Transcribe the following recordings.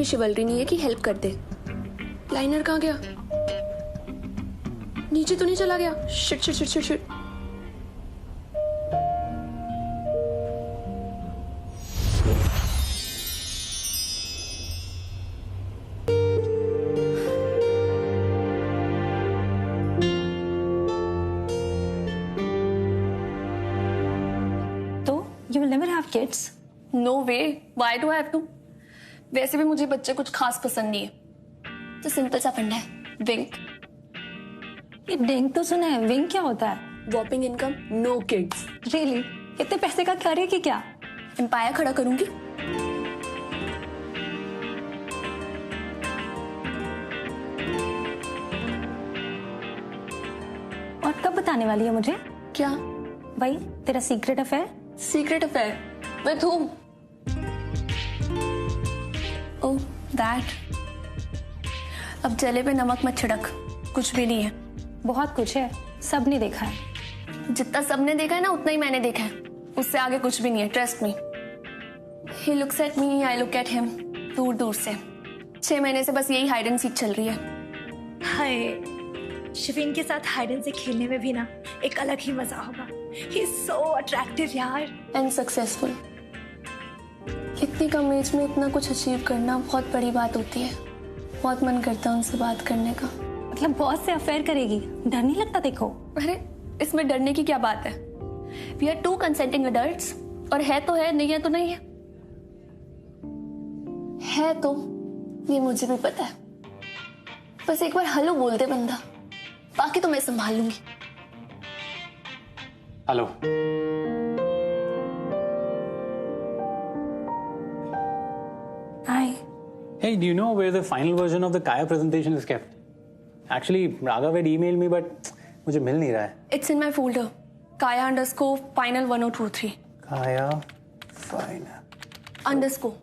शिवलरी नहीं है कि हेल्प कर दे। लाइनर कहाँ गया? नीचे तो नहीं चला गया? Shit shit shit shit shit. You will never have kids. No way. Why do I have to? वैसे भी मुझे बच्चे कुछ खास पसंद नहीं है। तो सिंपल सा फंडा है, विंक। ये डिंग तो सुना है, विंक क्या होता है? वॉपिंग इनकम, नो किड्स। Really? इतने पैसे का करेगी क्या? एम्पायर खड़ा करूंगी। और कब बताने वाली है मुझे? क्या? भाई तेरा secret affair? Secret affair with whom? Oh that. अब जले पे नमक मत छिड़क, कुछ भी नहीं है। बहुत कुछ है, सबने देखा है। जितना सबने देखा है ना उतना ही मैंने देखा है, उससे आगे कुछ भी नहीं है, trust me. He looks at me, I look at him, दूर दूर से। 6 महीने से बस यही हाइड एंड सीक चल रही है। हाय, शिवीन के साथ हाइड एंड सीक खेलने में भी ना एक अलग ही मजा होगा। ही इज सो अट्रैक्टिव यार, एंड सक्सेसफुल। इतनी कम एज में इतना कुछ अचीव करना बहुत बड़ी बात होती है। बहुत मन करता है उनसे बात करने का। मतलब बहुत से अफेयर करेगी, डर नहीं लगता? देखो अरे इसमें डरने की क्या बात है? वी आर 2 कंसेंटिंग अडल्ट्स, और है तो है, नहीं है तो नहीं है। है तो ये मुझे भी पता है। बस एक बार हेलो बोल दे बंदा, बाकी तो मैं संभाल लूंगी। Hello. Hi. Hey, do you know where the final version of the Kaya presentation is kept? Actually, Raghav had emailed me, but मुझे मिल नहीं रहा है। It's in my folder. Kaya_final 1023. Kaya final. Underscore.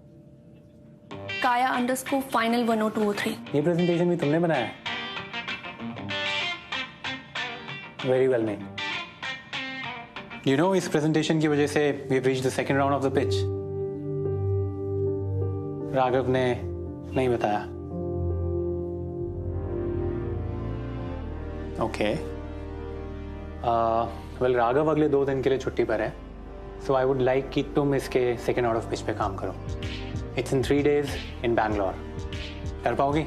Kaya_final 10203. ये presentation भी तुमने बनाया है? Very well made. You know, इस presentation की वजह से we've reached the second round of the pitch. Raghav ने नहीं बताया। ओके। वेल राघव अगले 2 दिन के लिए छुट्टी पर है, सो आई वुड लाइक कि तुम इसके सेकेंड आउट ऑफ पिच पे काम करो। इट्स इन 3 days इन बैंगलोर। कर पाओगी?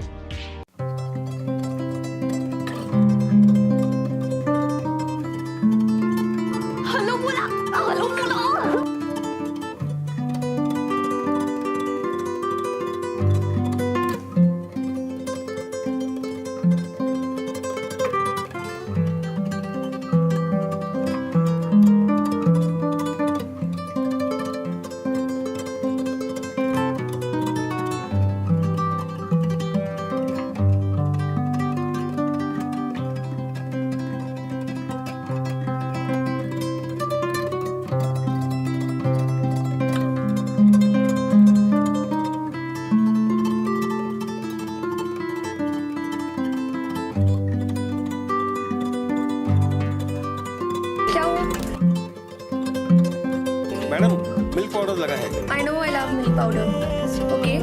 हेलो बोला, हेलो बोला। मैडम मिल्क पाउडर लगा है। I know I love milk powder. Okay.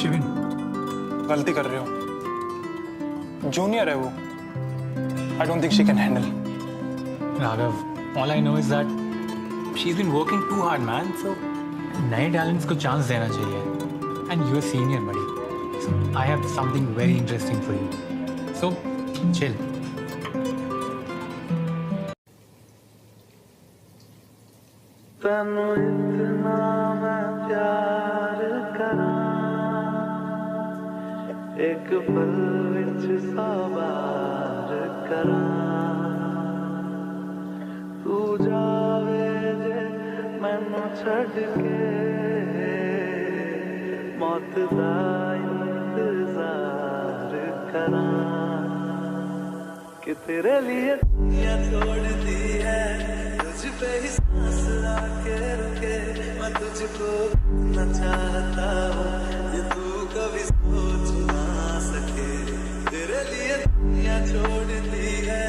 Shivin, गलती कर रहे हो। जूनियर है वो। I don't think she can handle. Raghav, all I know is that she's been working too hard, man. So नए टैलेंट्स को चांस देना चाहिए। And you're senior, buddy. So I have something very interesting for you. So chill. तनु इतना मैं प्यार करा, एक पल विच सवार करा, तू जावे जे मैनू छड़ के। मौत दा इंतजार करां कि तेरे लिए दुनिया छोड़ दी है तुझ पे ही सांस आके रुके मैं तुझको न चाहता हूँ ये तू कभी सोच ना सके तेरे लिए दुनिया छोड़ दी है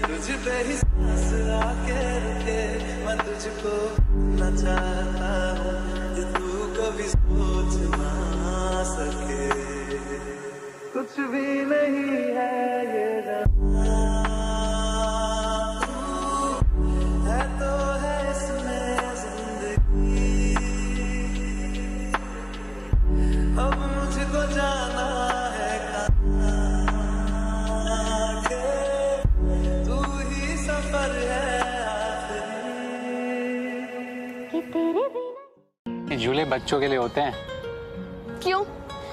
तुझ पे ही सांस आके रुके मैं तुझको न चाहता हूँ ये तू कभी सोच ना सके कुछ भी नहीं है ये है तो है इसमें जिंदगी अब मुझको जाना है कहाँ के तू ही सफर है ये झूले बच्चों के लिए होते हैं। क्यों?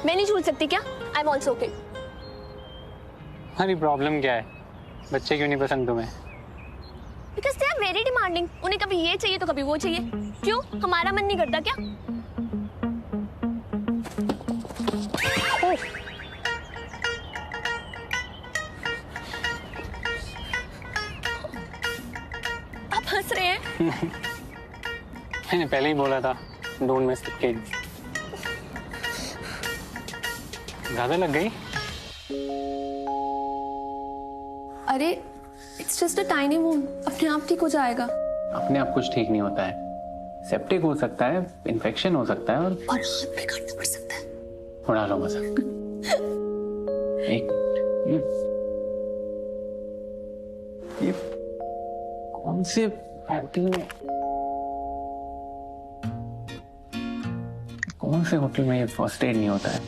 मैं नहीं झूल सकती क्या? I am also okay. हमारी प्रॉब्लम क्या है? बच्चे क्यों नहीं पसंद तुम्हें? Because they are very demanding. उन्हें कभी ये चाहिए तो कभी वो चाहिए। क्यों? हमारा मन नहीं करता क्या? आप हंस रहे हैं? मैंने पहले ही बोला था डोंट मिस द किड्स। ज्यादा लग गई? अरे it's just a tiny wound, अपने आप ठीक हो जाएगा। अपने आप कुछ ठीक नहीं होता है। सेप्टिक हो सकता है, इन्फेक्शन हो सकता है और हाथ भी काटना पड़ सकता है। उड़ा लो मजाक। एक ये कौन से होटल में ये फर्स्ट एड नहीं होता है?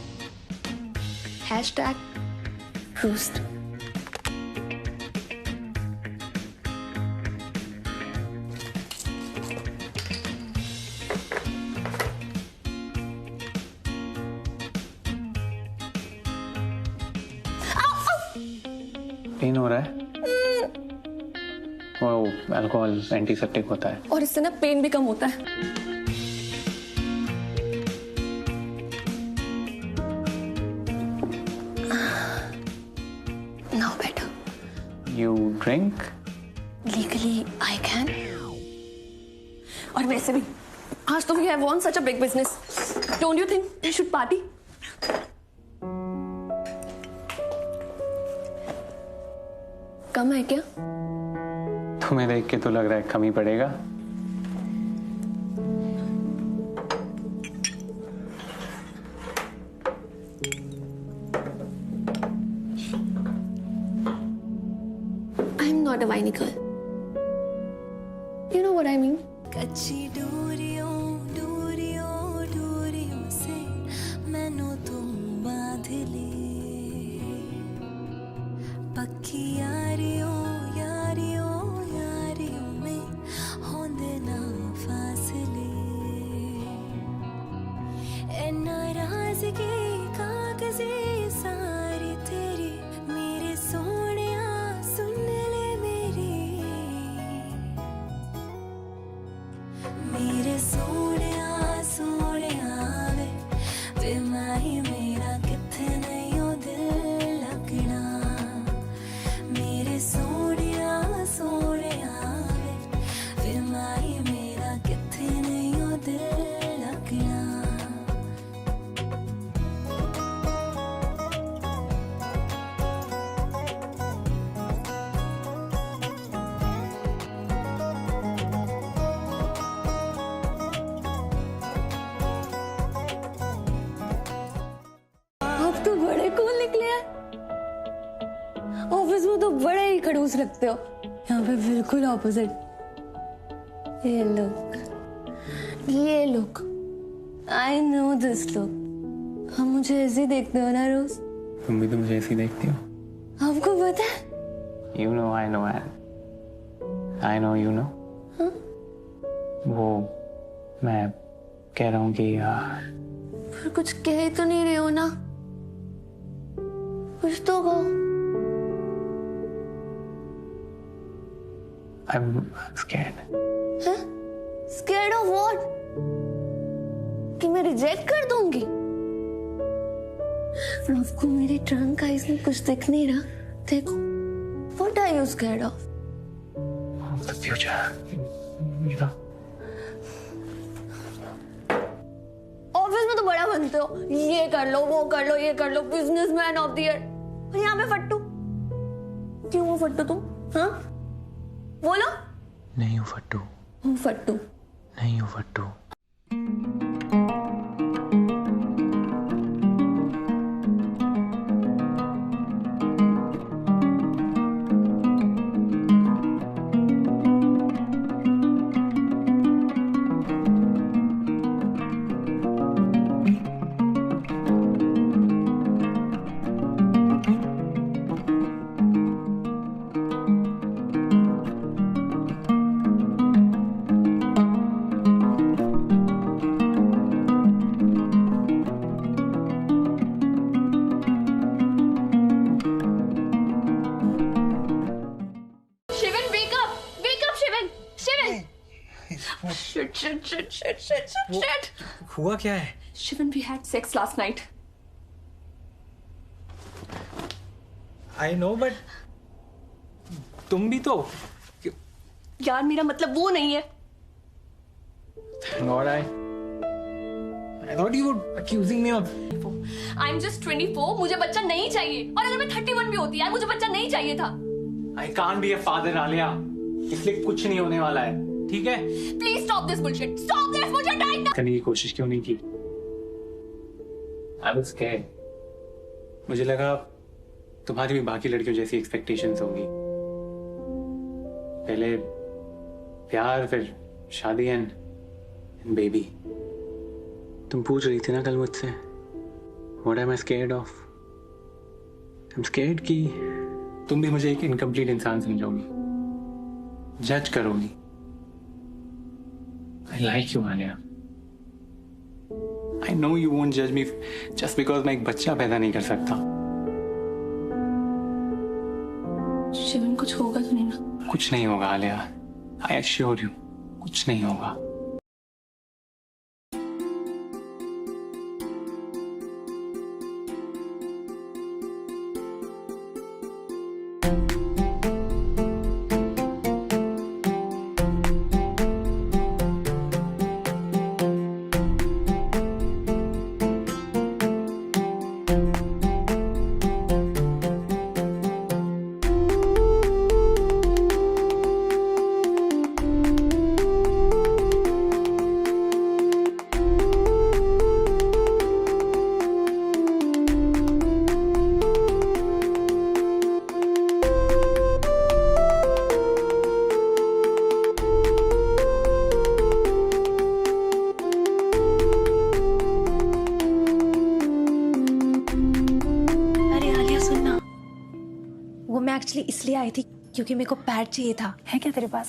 #Roost। पेन हो रहा है? वो अल्कोहल एंटीसेप्टिक होता है। और इससे ना पेन भी कम होता है। Now better. You drink? Legally, I can. और वैसे भी आज तो we have won such a big business. Don't you think we should party? कम है क्या? तुम्हें देख के तो लग रहा है कम ही पड़ेगा। I'm not a whiny girl. You know what I mean? कच्ची डोरियों डोरियों डोरियों से मैनू तुम बांध ले पक्की यारियों यारियों यारियों में होंदे ना फासले ए नाराज़गी कागज़े सारी तेरी मेरे सोनिया सुन ले मेरे सोनिया सोनिया वे माही मेरा किथे नहीं हो दिल लगना मेरे सोनिया सोनिया वे माही मेरा किथे नहीं हो दिल लगना आप तो बड़े कूल निकले हैं। ऑफिस में तो बड़े ही खड़ूस लगते हो, यहाँ पे बिल्कुल ऑपोजिट। ये look I know this look. हम मुझे ऐसे ही देखते हो ना रोज? तुम भी तो मुझे ऐसी देखती हो। आपको पता है? You know, I know, I know, you know. वो मैं कह रहा हूँ कि पर कुछ कह ही तो नहीं रहे हो ना, कुछ तो कहो। I'm scared. Scared of what? कि मैं रिजेक्ट कर दूंगी? आपको मेरे ट्रंक आइज में कुछ दिख नहीं रहा? देखो, what are you scared of? The future. मेरा ऑफिस में तो बड़ा बनते हो, ये कर लो, वो कर लो, ये कर लो, बिजनेसमैन ऑफ द ईयर, और यहाँ पे फट्टू। क्यों हो फट्टू तुम? हाँ, बोलो। नहीं हूँ फट्टू, हूँ फट्टू। नहीं हूँ फट्टू। Shit. हुआ क्या है? Shivan, we had sex last night. I know, but तुम भी तो। यार मेरा मतलब वो नहीं है। Thank God I thought you were accusing me of. I'm just 24. मुझे बच्चा नहीं चाहिए, और अगर मैं 31 भी होती यार, मुझे बच्चा नहीं चाहिए था। I can't be a father, Alia. इसलिए कुछ नहीं होने वाला है, ठीक है? Please stop this bullshit. Stop this bullshit right now. करने की कोशिश क्यों नहीं की? I was scared. मुझे लगा तुम्हारी भी बाकी लड़कियों जैसी एक्सपेक्टेशंस होंगी। पहले प्यार, फिर शादी एंड बेबी। तुम पूछ रही थी ना कल मुझसे What am I scared of? I'm scared कि तुम भी मुझे एक इनकम्प्लीट इंसान समझोगी, जज करोगी। I like you, Alia. I know you won't judge me just because मैं एक बच्चा पैदा नहीं कर सकता। शिवन, कुछ होगा तो नहीं ना? कुछ नहीं होगा आलिया, I assure you, कुछ नहीं होगा। एक्चुअली इसलिए आई थी क्योंकि मेरे को पैड चाहिए था। है क्या तेरे पास?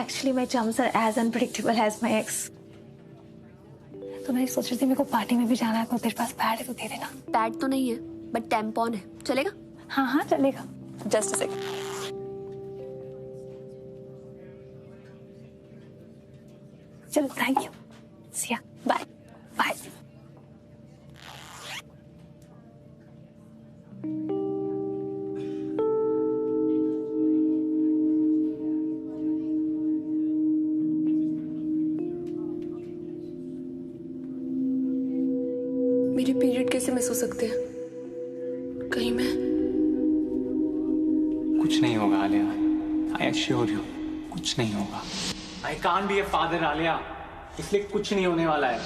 Actually my chums are as unpredictable as my ex. तो मैं सोच रही थी मेरे को पार्टी में भी जाना है, तो तेरे पास पैड है तो दे देना। पैड तो नहीं है, बट टैम्पॉन है, चलेगा? हाँ हाँ चलेगा। Just a second. चलो, thank you. Siya, bye bye. मेरे पीरियड कैसे मिस हो सकते हैं? कहीं मैं कुछ नहीं होगा आलिया, I assure you, कुछ नहीं होगा। I can't be a father, Alia, इसलिए कुछ नहीं होने वाला है।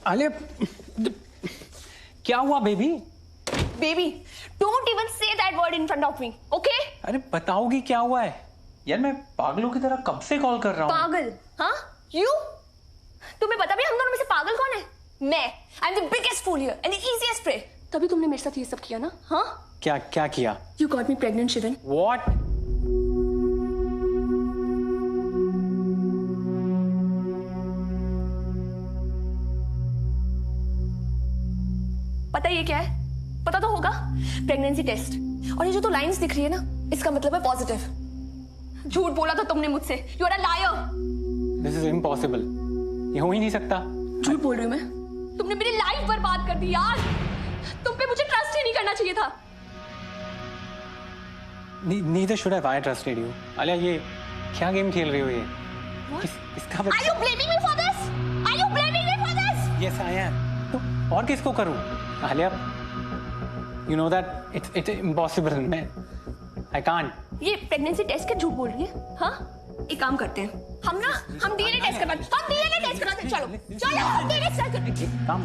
आलिया, क्या हुआ baby? Baby, don't even say that word in front of me, okay? अरे बताओगी क्या हुआ है? यार मैं पागलों की तरह कब से कॉल कर रहा हूँ। पागल? हाँ? You? तुम्हें पता भी हम दोनों में से पागल कौन है? मैं। I'm the biggest fool here and the easiest prey. तभी तुमने मेरे साथ ये सब किया ना? हाँ? क्या क्या किया? You got me pregnant, Shivan. What? पता ये क्या है? पता तो होगा, प्रेगनेंसी टेस्ट। और ये जो तो लाइंस दिख रही है ना, इसका मतलब है पॉजिटिव। झूठ बोला था तुमने मुझसे। You are a liar. This is impossible. ये हो ही नहीं सकता। झूठ बोल रही हूँ मैं? तुमने मेरी लाइफ बर्बाद कर दी यार। तुम पे मुझे ट्रस्ट ही नहीं करना चाहिए था। Neither should have I trusted you. Alia, ये क्या गेम खेल रही हो ये? किसका Are you blaming me for this? Are you blaming me for this? Yes, I am. तो और किसको करूं? Alia, you know that it's impossible. I can't. ये प्रेगनेंसी टेस्ट के झूठ बोल रही है? हाँ? एक काम करते हैं, हम डीएनए टेस्ट करवाते हैं। हम डीएनए टेस्ट कराते हैं। चलो हम डीएनए टेस्ट करते हैं। काम।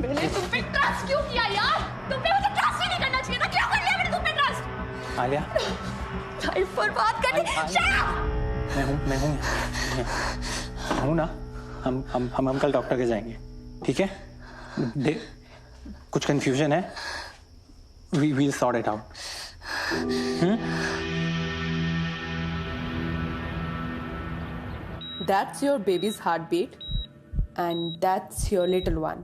मैंने तुम पे ट्रस्ट क्यों किया यार? तुम पे मुझे ट्रस्ट ही नहीं करना चाहिए था। क्यों कर लिया मैंने तुम पे ट्रस्ट? आलिया, लाइफ बर्बाद कर दी। Shut up! मैं हूँ ना। हम कल डॉक्टर के जाएंगे, ठीक है? कुछ कंफ्यूजन है, we'll sort it out. That's your baby's heartbeat, and that's your little one.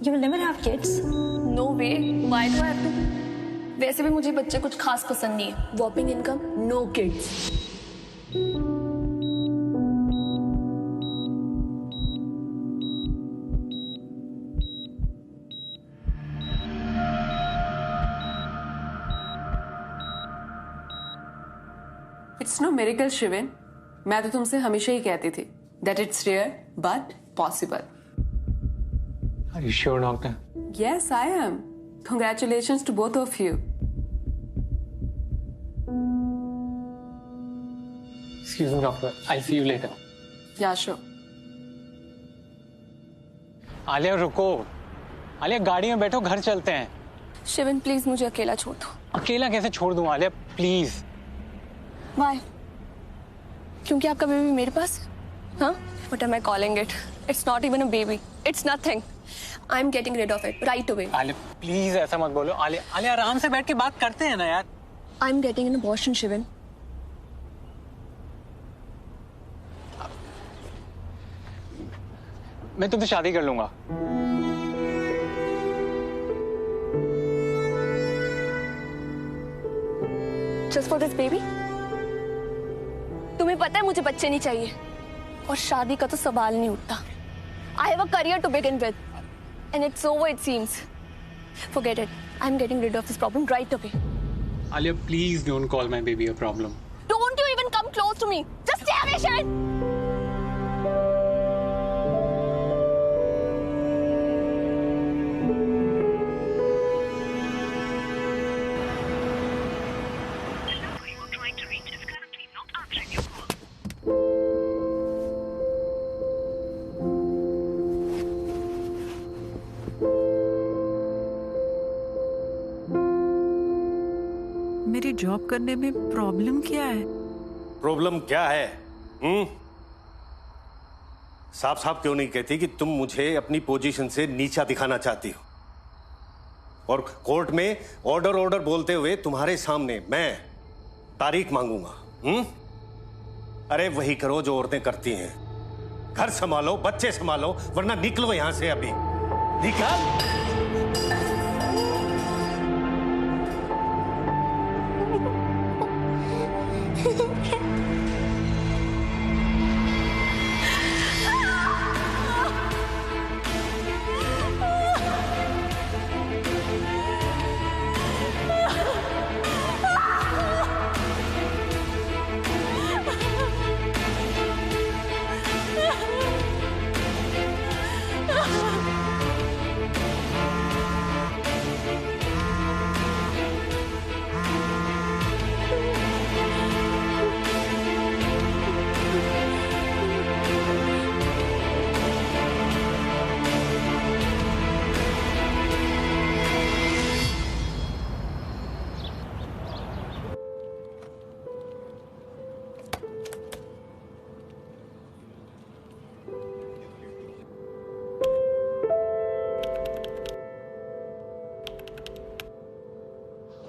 You will never have kids. No way. Why do I have to? वैसे भी मुझे बच्चे कुछ खास पसंद नहीं है। Whopping income, no kids. It's no miracle, Shivin. मैं तो तुमसे हमेशा ही कहती थी that it's rare but possible. Are you sure, doctor? Yes, I am. Congratulations to both of you. Excuse me, doctor. I'll see you later. Yeah, sure. Alia, रुको। आलिया, गाड़ी में बैठो, घर चलते हैं। शिवन प्लीज मुझे अकेला छोड़ दो। अकेला कैसे छोड़ दूं आलिया, प्लीज। Why? क्योंकि आपका बेबी मेरे पास है? हाँ? What am I calling it? It's not even a baby. It's nothing. I'm getting rid of it right away. Alia, please ऐसा मत बोलो। आलिया, आलिया, आराम से बैठ के बात करते हैं ना यार। I'm getting an abortion, Sivan. मैं तुमसे शादी कर लूंगा। Just for this baby? तुम्हें पता है मुझे बच्चे नहीं चाहिए और शादी का तो सवाल नहीं उठता। I have a career to begin with, and it's over it seems. Forget it. I'm getting rid of this problem right away. Alia, please don't call my baby a problem. Don't you even come close to me. Just stay away, Shivan. मेरी job करने में problem क्या है? Problem क्या है? साफ साफ क्यों नहीं कहती कि तुम मुझे अपनी पोजीशन से नीचा दिखाना चाहती हो? और कोर्ट में ऑर्डर बोलते हुए तुम्हारे सामने मैं तारीख मांगूंगा। अरे वही करो जो औरतें करती हैं। घर संभालो, बच्चे संभालो, वरना निकलो यहां से अभी। निकल।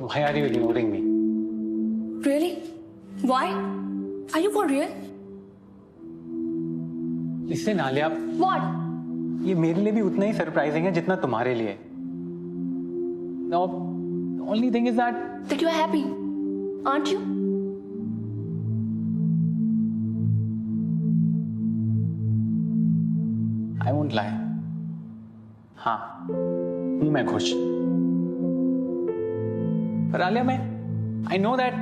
Why are you ignoring me? Really? Why? Are you for real? Listen, Alia, What? ये मेरे लिए भी उतना ही सरप्राइजिंग है जितना तुम्हारे लिए। No, the only thing is that That you are happy, aren't you? I won't lie. हाँ, हूँ मैं खुश। पर आलिया I know that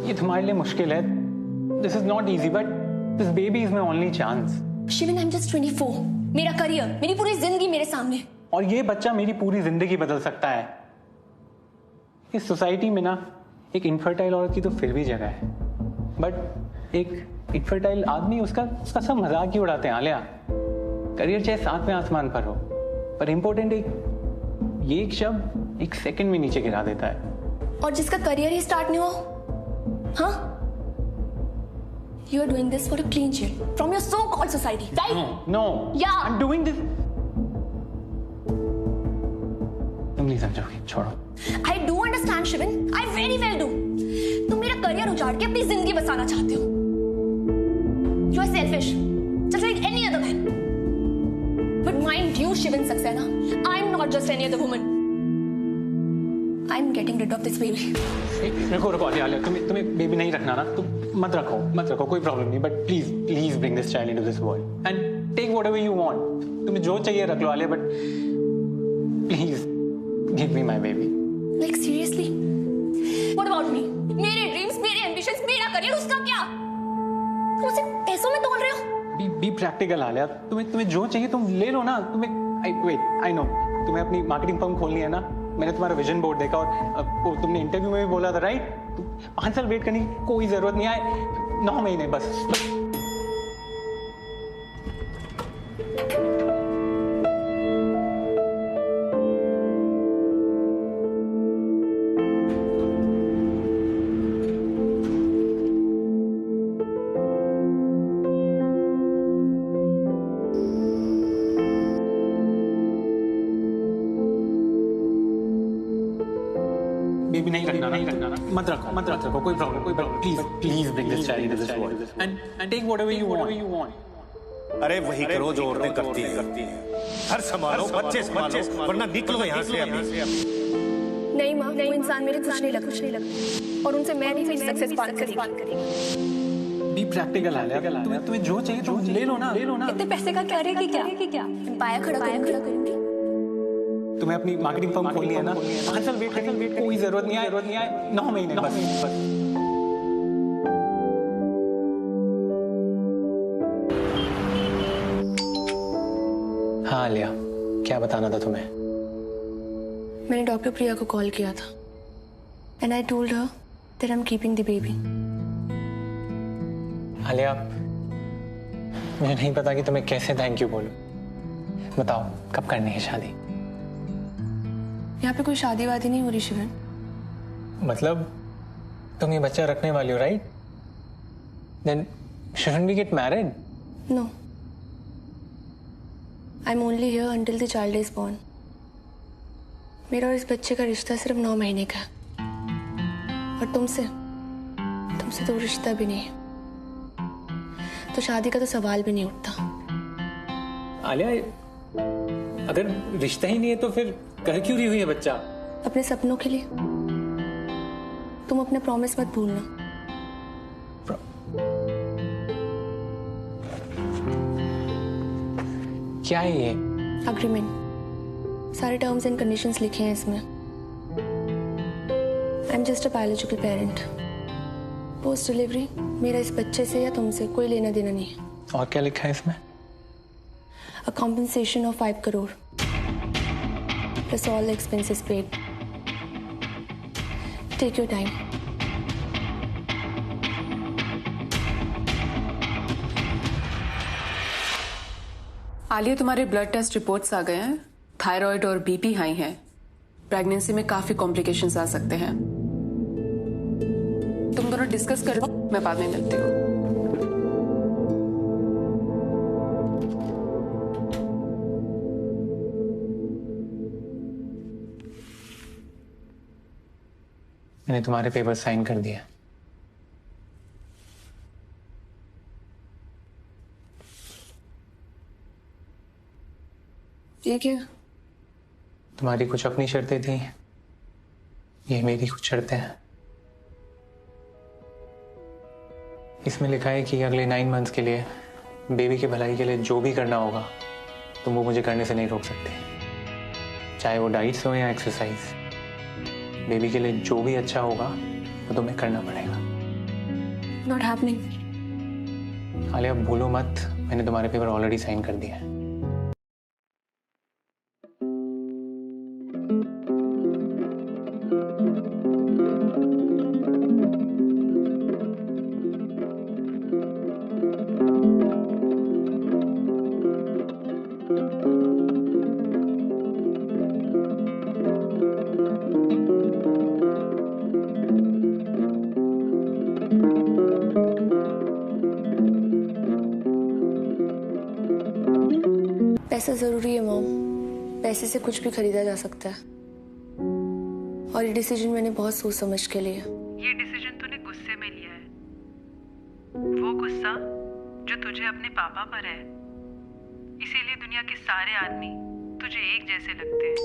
ये तुम्हारे लिए मुश्किल है. This is not easy, but this baby is my only chance. Shivin, I'm just 24. मेरा करियर, मेरी पूरी जिंदगी मेरे सामने. और ये बच्चा मेरी पूरी जिंदगी बदल सकता है. इस सोसाइटी में ना एक इनफर्टाइल औरत की तो फिर भी जगह है, बट एक इनफर्टाइल आदमी उसका सब मजाक ही उड़ाते हैं. आलिया, करियर चाहे 7वें आसमान पर हो, पर इंपॉर्टेंट एक शब्द 1 सेकंड में नीचे गिरा देता है. और जिसका करियर ही स्टार्ट नहीं हुआ, हाँ? You are doing this for a clean sheet from your so-called society, right? No. Yeah. I'm doing this. तुम नहीं समझोगे, छोड़ो. I do understand, Shivin. I very well do. तुम मेरा करियर उजाड़ के अपनी जिंदगी बसाना चाहते हो. You are selfish, just like any other man. But mind you, Shivin Saxena, I'm not just any other woman. I'm getting rid of this baby. रुको आलिया, तुम्हें बेबी नहीं रखना ना, तुम मत रखो, कोई प्रॉब्लम नहीं, but please bring this child into this world and take whatever you want. तुम्हें जो चाहिए रख लो Alia, but please give me my baby. Like seriously? What about me? मेरे ड्रीम्स, मेरे एम्बिशंस, मेरा करियर, उसका क्या? तुम उसे पैसों में तोल रहे हो? Be practical Alia. तुम्हें जो चाहिए तुम ले लो ना. आई नो तुम्हें अपनी मार्केटिंग फर्म खोलनी है ना. मैंने तुम्हारा विजन बोर्ड देखा और तुमने इंटरव्यू में भी बोला था, राइट? 5 साल वेट करने की कोई जरूरत नहीं है. 9 महीने बस. बेबी नहीं रखना, मत रखो, कोई problem. Please bring this child into this world and take whatever you want. अरे वही करो जो औरतें करती हैं. घर संभालो, बच्चे संभालो, वरना निकलो यहाँ से अभी. नहीं माँ, वो इंसान मेरे कुछ नहीं लगते और उनसे मैं भी मेरी सक्सेस बात करेगी. B practical Alia. तुम्हें जो चाहिए तुम ले लो ना. इतने पैसे का क्या रहेगी क्या? पाया खड़ा करूंगी. तुम्हें अपनी मार्केटिंग फर्म खोलनी है ना. 5 साल वेट करने की कोई जरूरत नहीं है. 9 महीने बस. हाँ आलिया, क्या बताना था तुम्हें? मैंने डॉक्टर प्रिया को कॉल किया था and I told her that I am keeping the baby. Alia, मुझे नहीं पता कि तुम्हें कैसे थैंक यू बोलूं. बताओ, कब करनी है शादी? यहाँ पे कोई शादी वादी नहीं हो रही शिवन. मतलब तुम ये बच्चा रखने वाली हो, right? Then shouldn't we get married? No. I'm only here until the child is born. मेरा और इस बच्चे का रिश्ता सिर्फ 9 महीने का है. और तुमसे तो रिश्ता भी नहीं है, तो शादी का तो सवाल भी नहीं उठता. आलिया, अगर रिश्ता ही नहीं है तो फिर कर क्यों रही हुई है बच्चा? अपने सपनों के लिए. तुम अपने प्रॉमिस मत भूलना. क्या है ये? अग्रीमेंट. सारे टर्म्स एंड कंडीशंस लिखे हैं इसमें. I am just a biological parent. Post delivery मेरा इस बच्चे से या तुमसे कोई लेना देना नहीं है. और क्या लिखा है इसमें? A compensation of 5 crore plus all expenses paid. Take your time. Alia, तुम्हारे ब्लड टेस्ट रिपोर्ट्स आ गए हैं. थायराइड और बीपी हाई है. प्रेगनेंसी में काफी कॉम्प्लिकेशंस आ सकते हैं. तुम दोनों डिस्कस कर लो, मैं बाद में मिलती हूँ. मैंने तुम्हारे पेपर साइन कर दिए. ये क्या? तुम्हारी कुछ अपनी शर्तें थी ये मेरी कुछ शर्तें हैं। इसमें लिखा है कि अगले 9 मंथ्स के लिए बेबी की भलाई के लिए जो भी करना होगा तुम वो मुझे करने से नहीं रोक सकते, चाहे वो डाइट्स हो या एक्सरसाइज। बेबी के लिए जो भी अच्छा होगा वो तुम्हें करना पड़ेगा। Not happening. आलिया भूलो मत, मैंने तुम्हारे पेपर ऑलरेडी साइन कर दिया है। पैसा जरूरी है मॉम, पैसे से कुछ भी खरीदा जा सकता है। और ये डिसीजन मैंने बहुत सोच समझ के लिया। ये डिसीजन तूने गुस्से में लिया है, वो गुस्सा जो तुझे अपने पापा पर है। इसीलिए दुनिया के सारे आदमी तुझे एक जैसे लगते हैं।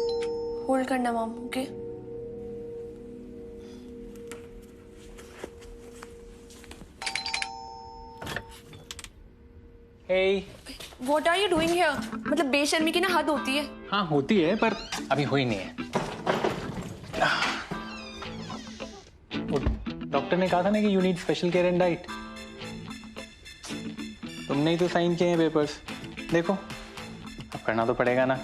होल्ड करना mom, okay? Hey. What are you doing here? मतलब बेशर्मी की ना हद होती है। हाँ होती है, पर अभी हुई नहीं है। वो डॉक्टर ने कहा था ना कि you need special care and diet. तुमने ही तो साइन किए हैं पेपर्स, देखो अब करना तो पड़ेगा ना।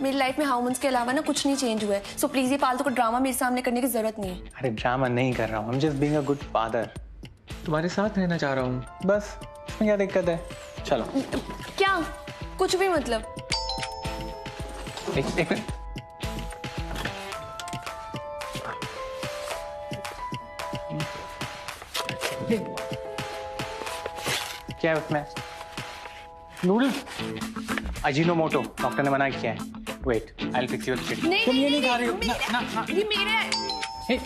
मेरी लाइफ में हार्मोन्स के अलावा ना कुछ नहीं चेंज हुआ है, सो प्लीज ये फालतू का ड्रामा मेरे सामने करने की जरूरत नहीं है। अरे ड्रामा नहीं कर रहा हूँ, I'm just being a good father। तुम्हारे साथ रहना चाह रहा हूँ, बस इसमें क्या दिक्कत है? चलो। क्या? कुछ भी मतलब? एक मिनट। क्या है उसमें? नूडल्स, अजीनोमोटो, डॉक्टर ने मना किया है। Wait, I will fix your kid. तुम ये नहीं खा रही हो ना? ना ये मेरे है।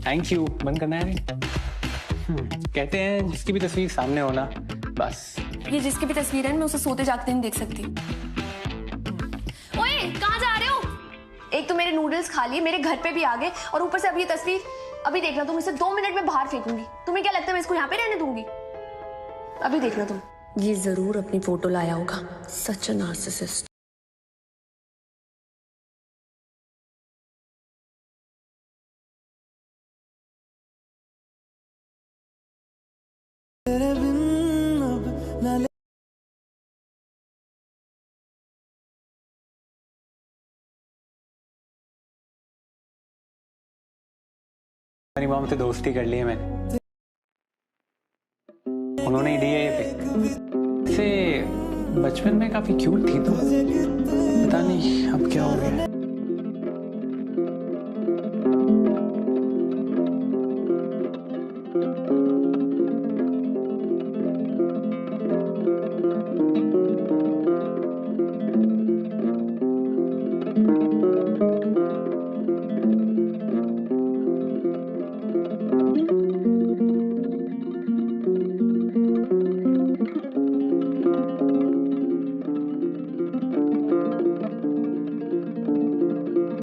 Thank you. बंद करना है। कहते हैं जिसकी भी तस्वीर सामने हो ना, बस। ये जिसकी भी तस्वीर है मैं उसे सोते जागते नहीं देख सकती। ओए, कहाँ जा रहे हो? एक तो मेरे नूडल्स खा लिए, मेरे घर पे भी आ गए, और ऊपर से अब ये तस्वीर। अभी देखना तुम, इसे 2 मिनट में बाहर फेंकूंगी। तुम्हें क्या लगता है मैं इसको यहाँ पे रहने दूंगी? अभी देखना तुम। ये जरूर अपनी फोटो लाया होगा। सच अ नार्सिसिस्ट। मेरी माँ से दोस्ती कर ली है मैंने, उन्होंने ही दी है ये पिक। से बचपन में काफी क्यूट थी तो पता नहीं अब क्या हो गया।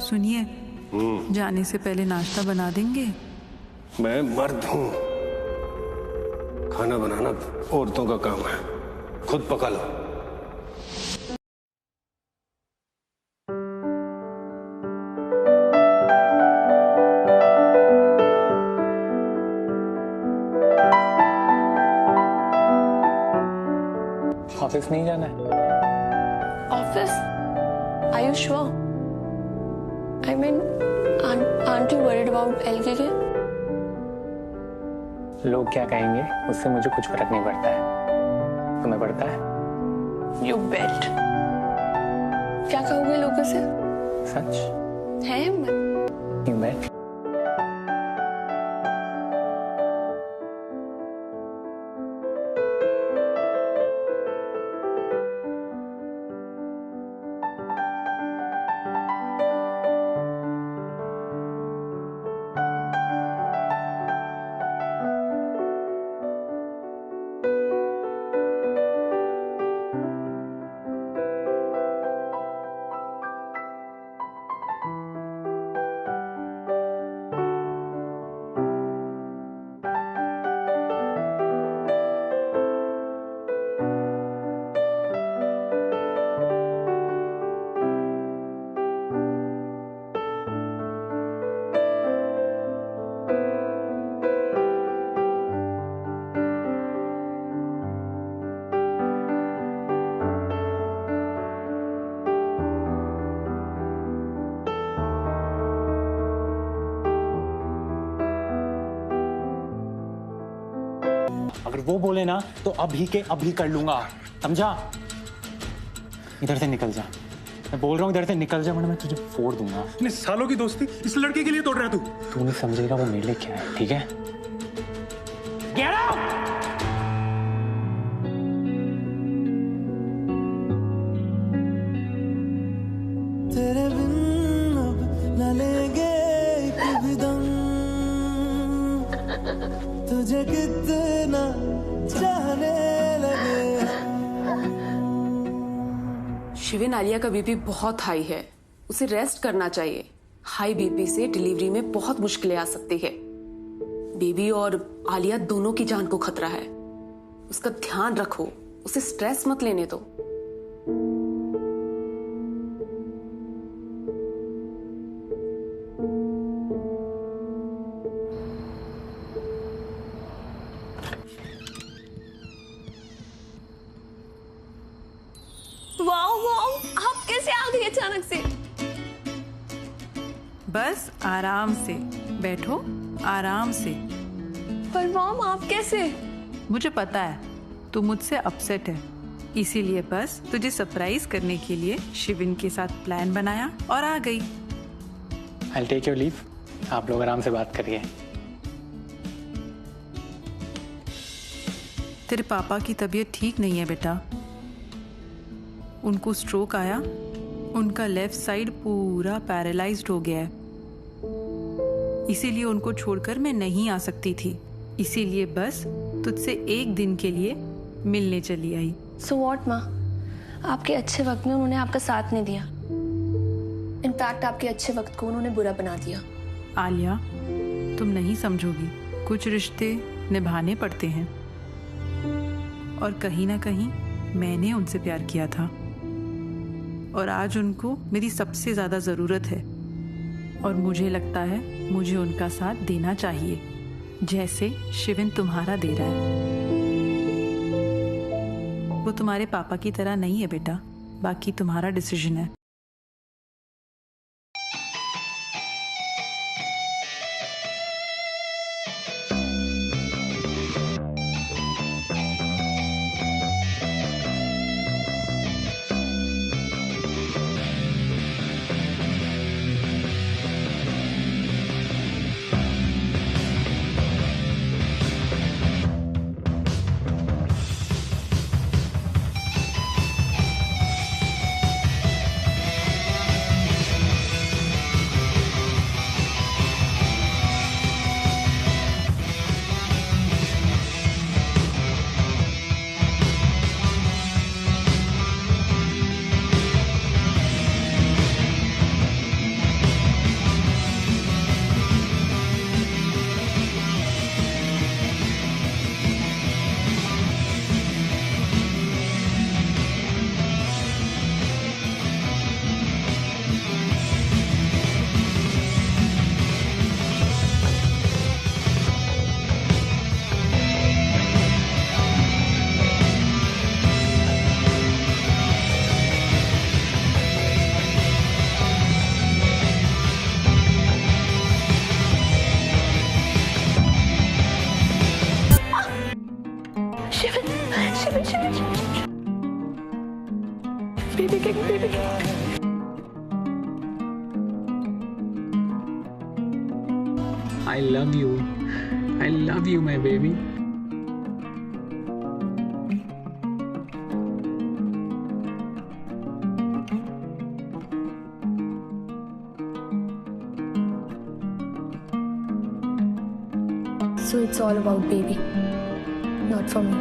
सुनिए, जाने से पहले नाश्ता बना देंगे? मैं मर्द हूँ, खाना बनाना औरतों का काम है। खुद पका लो। ऑफिस नहीं जाना है? Office? Are you sure? I mean, aren't you worried about LKK? लोग क्या कहेंगे उससे मुझे कुछ फर्क नहीं पड़ता है, तुम्हें पड़ता है? You bet. क्या कहोगे लोगों से? सच है हिम्मत? You bet. वो बोले ना तो अभी के अभी कर लूंगा, समझा? इधर से निकल जा, मैं बोल रहा हूँ इधर से निकल जा, वरना मैं तुझे फोड़ दूंगा। इतने सालों की दोस्ती इस लड़के के लिए तोड़ रहा है तू नहीं समझेगा वो मेरे लिए क्या है, ठीक है? Get out! तेरे बिन अब न लेंगे एक भी दम, तुझे कितना चाहने लगे। शिविन, आलिया का बीपी बहुत हाई है, उसे रेस्ट करना चाहिए। हाई बीपी से डिलीवरी में बहुत मुश्किलें आ सकती है। बेबी और आलिया दोनों की जान को खतरा है, उसका ध्यान रखो, उसे स्ट्रेस मत लेने दो। वाओ वाओ, आप कैसे आ गए अचानक से? बस आराम से बैठो, आराम से। पर मॉम आप कैसे? मुझे पता है तू मुझसे अपसेट है, इसीलिए बस तुझे सरप्राइज करने के लिए शिविन के साथ प्लान बनाया और आ गई। I'll take your leave. आप लोग आराम से बात करिए। तेरे पापा की तबीयत ठीक नहीं है बेटा, उनको स्ट्रोक आया, उनका लेफ्ट साइड पूरा पैरालाइज्ड हो गया है, इसीलिए उनको छोड़कर मैं नहीं आ सकती थी, इसीलिए बस तुझसे एक दिन के लिए मिलने चली आई। सो व्हाट माँ, आपके अच्छे वक्त में उन्होंने आपका साथ नहीं दिया, इनफैक्ट आपके अच्छे वक्त को उन्होंने बुरा बना दिया। आलिया, तुम नहीं समझोगी, कुछ रिश्ते निभाने पड़ते हैं, और कहीं ना कहीं मैंने उनसे प्यार किया था और आज उनको मेरी सबसे ज्यादा जरूरत है, और मुझे लगता है मुझे उनका साथ देना चाहिए, जैसे शिविन तुम्हारा दे रहा है। वो तुम्हारे पापा की तरह नहीं है बेटा, बाकी तुम्हारा डिसीजन है। Baby king, baby king. I love you. I love you, my baby. So it's all about baby, not for me.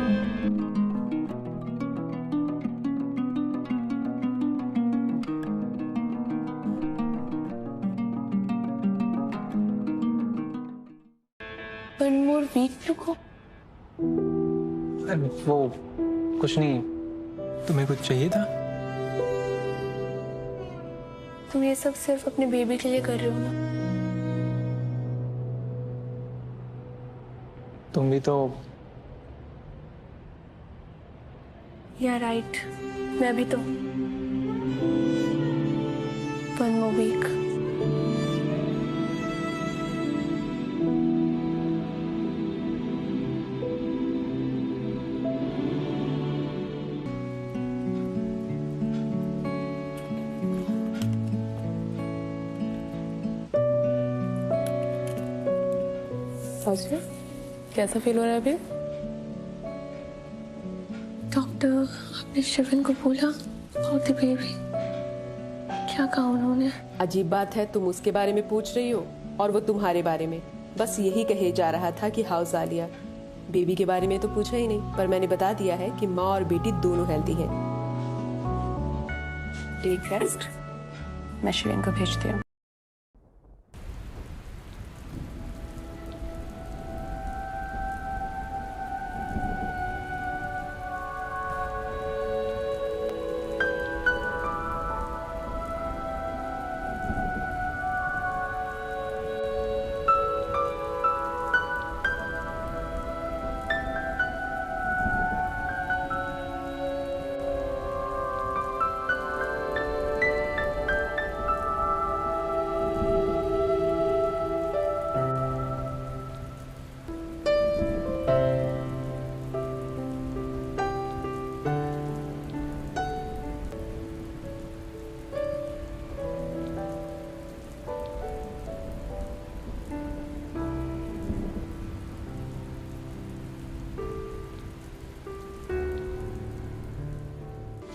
One more week to go. वो कुछ नहीं, तुम्हें कुछ चाहिए था? तुम ये सब सिर्फ अपने बेबी के लिए कर रहे हो ना? तुम भी तो। या राइट, मैं भी तो। One more week. अच्छा, कैसा फील हो रहा है अभी? डॉक्टर, आपने शिविन को बोला about the baby? क्या कहा उन्होंने? अजीब बात है, तुम उसके बारे में पूछ रही हो और वो तुम्हारे बारे में। बस यही कहे जा रहा था कि हाउस आलिया। बेबी के बारे में तो पूछा ही नहीं, पर मैंने बता दिया है कि माँ और बेटी दोनों हेल्दी हैं। टेक रेस्ट, मैं शिविन को भेजती हूँ।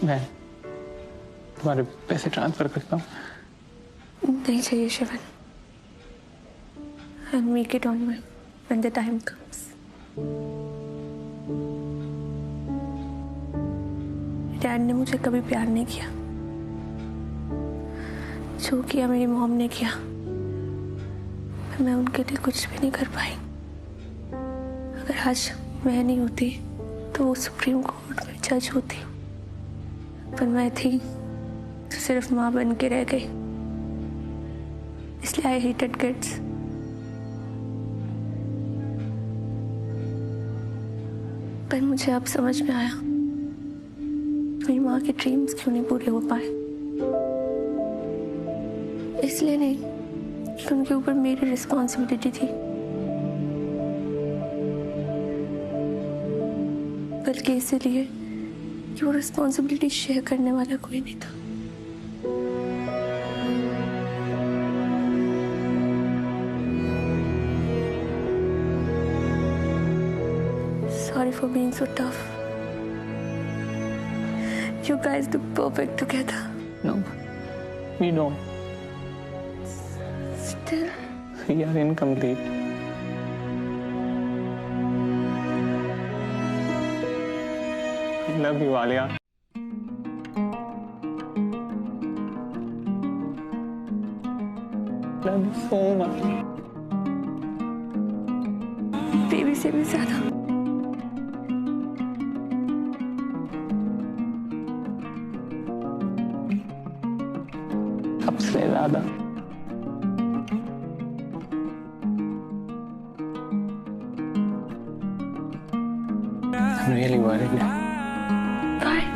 मैं तुम्हारे पैसे ट्रांसफर करता हूँ। नहीं चाहिए Shivan. I'll make it on when the time comes. Dad ने मुझे कभी प्यार नहीं किया। जो किया मेरी मॉम ने किया, मैं उनके लिए कुछ भी नहीं कर पाई। अगर आज मैं नहीं होती तो वो सुप्रीम कोर्ट में जज होती, पर मैं थी तो सिर्फ माँ बन के रह गई। इसलिए आई हेटेड किड्स। पर मुझे अब समझ में आया मेरी माँ के ड्रीम्स क्यों नहीं पूरे हो पाए। इसलिए नहीं कि उनके ऊपर मेरी रिस्पॉन्सिबिलिटी थी, बल्कि इसलिए कि वो रिस्पॉन्सिबिलिटी शेयर करने वाला कोई नहीं था। Sorry for being so tough. You guys look perfect together. No, we don't. Still, We are incomplete. I love you, Alia. Love you so much. Baby से भी ज्यादा। सबसे ज्यादा। I'm really worried. Bye.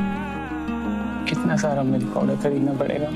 कितना सारा मिल्क पाउडर खरीदना पड़ेगा?